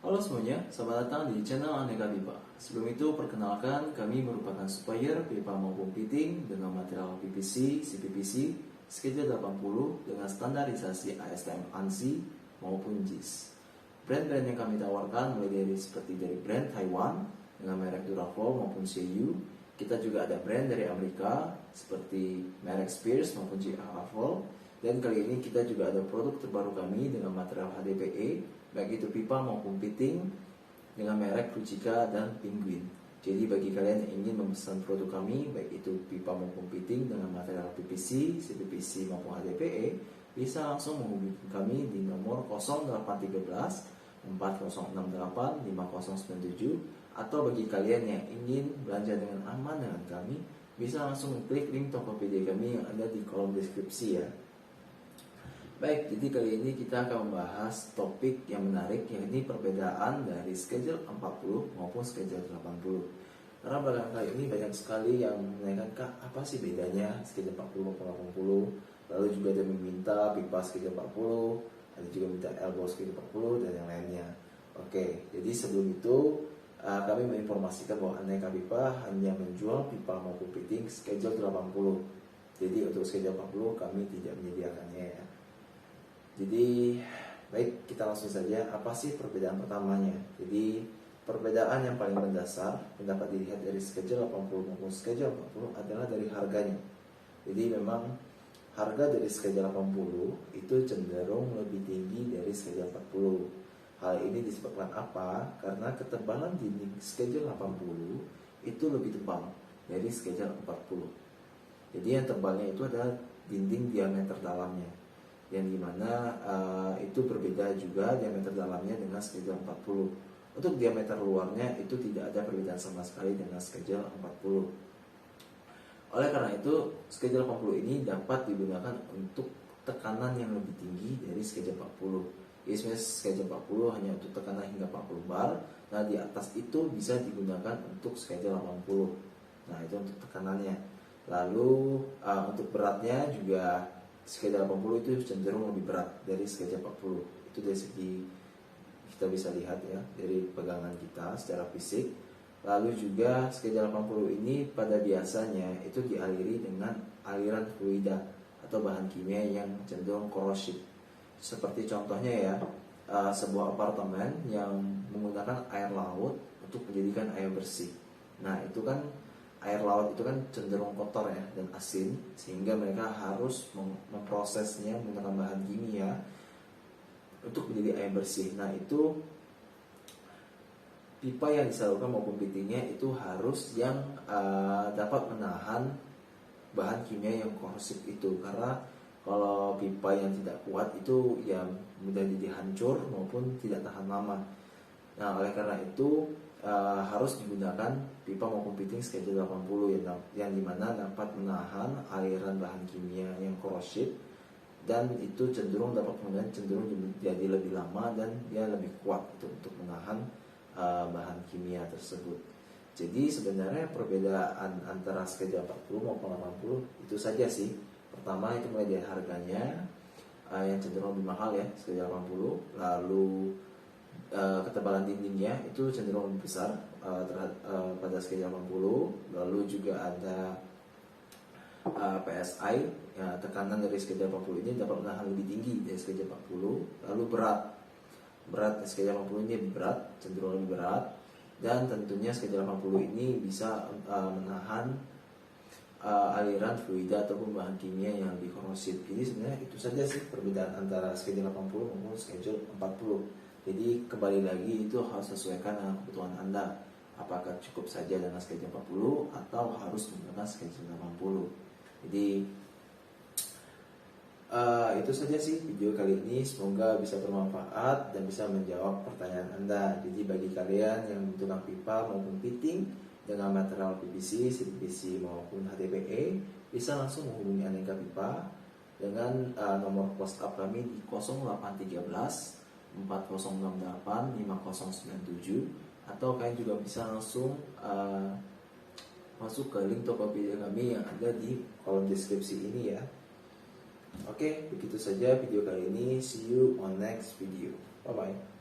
Halo semuanya, selamat datang di channel Aneka Pipa. Sebelum itu, perkenalkan kami merupakan supplier pipa maupun fitting dengan material PVC, CPVC, schedule 80 dengan standarisasi ASTM ANSI maupun JIS. Brand-brand yang kami tawarkan mulai dari seperti dari brand Taiwan dengan merek Duraflow maupun CU. Kita juga ada brand dari Amerika seperti merek Spears maupun JRFlow. Dan kali ini kita juga ada produk terbaru kami dengan material HDPE, baik itu pipa maupun fitting dengan merek Fujica dan Penguin. Jadi bagi kalian yang ingin memesan produk kami, baik itu pipa maupun fitting dengan material PVC, CPVC maupun HDPE, bisa langsung menghubungi kami di nomor 0813 4068 5097, atau bagi kalian yang ingin belanja dengan aman dengan kami, bisa langsung klik link Tokopedia kami yang ada di kolom deskripsi ya. Baik, jadi kali ini kita akan membahas topik yang menarik, yakni perbedaan dari schedule 40 maupun schedule 80. Karena barangkali ini banyak sekali yang menanyakan, Kak, apa sih bedanya schedule 40 maupun 80? Lalu juga ada meminta pipa schedule 40, ada juga minta elbow schedule 40 dan yang lainnya. Oke, jadi sebelum itu kami menginformasikan bahwa Aneka Pipa hanya menjual pipa maupun fitting schedule 80. Jadi untuk schedule 40 kami tidak menyediakannya ya. Jadi baik, kita langsung saja. Apa sih perbedaan pertamanya? Jadi perbedaan yang paling mendasar dapat dilihat dari schedule 80 maupun schedule 40 adalah dari harganya. Jadi memang harga dari schedule 80 itu cenderung lebih tinggi dari schedule 40. Hal ini disebabkan apa? Karena ketebalan dinding schedule 80 itu lebih tebal dari schedule 40. Jadi yang tebalnya itu adalah dinding diameter dalamnya, yang dimana itu berbeda juga diameter dalamnya dengan schedule 40. Untuk diameter luarnya itu tidak ada perbedaan sama sekali dengan schedule 40. Oleh karena itu, schedule 80 ini dapat digunakan untuk tekanan yang lebih tinggi dari schedule 40. Jadi schedule 40 hanya untuk tekanan hingga 40 bar. Nah, di atas itu bisa digunakan untuk schedule 80. Nah, itu untuk tekanannya. Lalu untuk beratnya juga schedule 80 itu cenderung lebih berat dari schedule 40. Itu dari segi kita bisa lihat ya, dari pegangan kita secara fisik. Lalu juga schedule 80 ini pada biasanya itu dialiri dengan aliran fluida atau bahan kimia yang cenderung korosif. Seperti contohnya ya, sebuah apartemen yang menggunakan air laut untuk menjadikan air bersih. Nah, itu kan air laut itu kan cenderung kotor ya dan asin, sehingga mereka harus memprosesnya menggunakan bahan kimia untuk menjadi air bersih. Nah, itu pipa yang disalurkan maupun fittingnya itu harus yang dapat menahan bahan kimia yang korosif itu, karena kalau pipa yang tidak kuat itu ya mudah jadi hancur maupun tidak tahan lama. Nah, oleh karena itu harus digunakan pipa maupun fitting schedule 80 yang dimana dapat menahan aliran bahan kimia yang korosif, dan itu cenderung dapat kemudian cenderung jadi lebih lama dan dia lebih kuat untuk menahan bahan kimia tersebut. Jadi sebenarnya perbedaan antara schedule 40 maupun 80 itu saja sih. Pertama itu mulai dari harganya yang cenderung lebih mahal ya, schedule 80. Lalu ketebalan dindingnya itu cenderung lebih besar pada schedule 80. Lalu juga ada PSI ya, tekanan dari schedule 80 ini dapat menahan lebih tinggi dari schedule 40. Lalu berat schedule 80 ini lebih berat, cenderung lebih berat, dan tentunya schedule 80 ini bisa menahan aliran fluida ataupun bahan kimia yang lebih korosif. Jadi sebenarnya itu saja sih perbedaan antara schedule 80 maupun schedule 40. Jadi kembali lagi itu harus sesuaikan dengan kebutuhan Anda. Apakah cukup saja dengan schedule 40 atau harus menggunakan schedule 80. Jadi itu saja sih video kali ini. Semoga bisa bermanfaat dan bisa menjawab pertanyaan Anda. Jadi bagi kalian yang membutuhkan pipa maupun fitting dengan material PVC, CPVC maupun HDPE, bisa langsung menghubungi Aneka Pipa dengan nomor WhatsApp kami di 0813 4068 5097, atau kalian juga bisa langsung masuk ke link Tokopedia kami yang ada di kolom deskripsi ini ya. Oke, begitu saja video kali ini. See you on next video. Bye bye.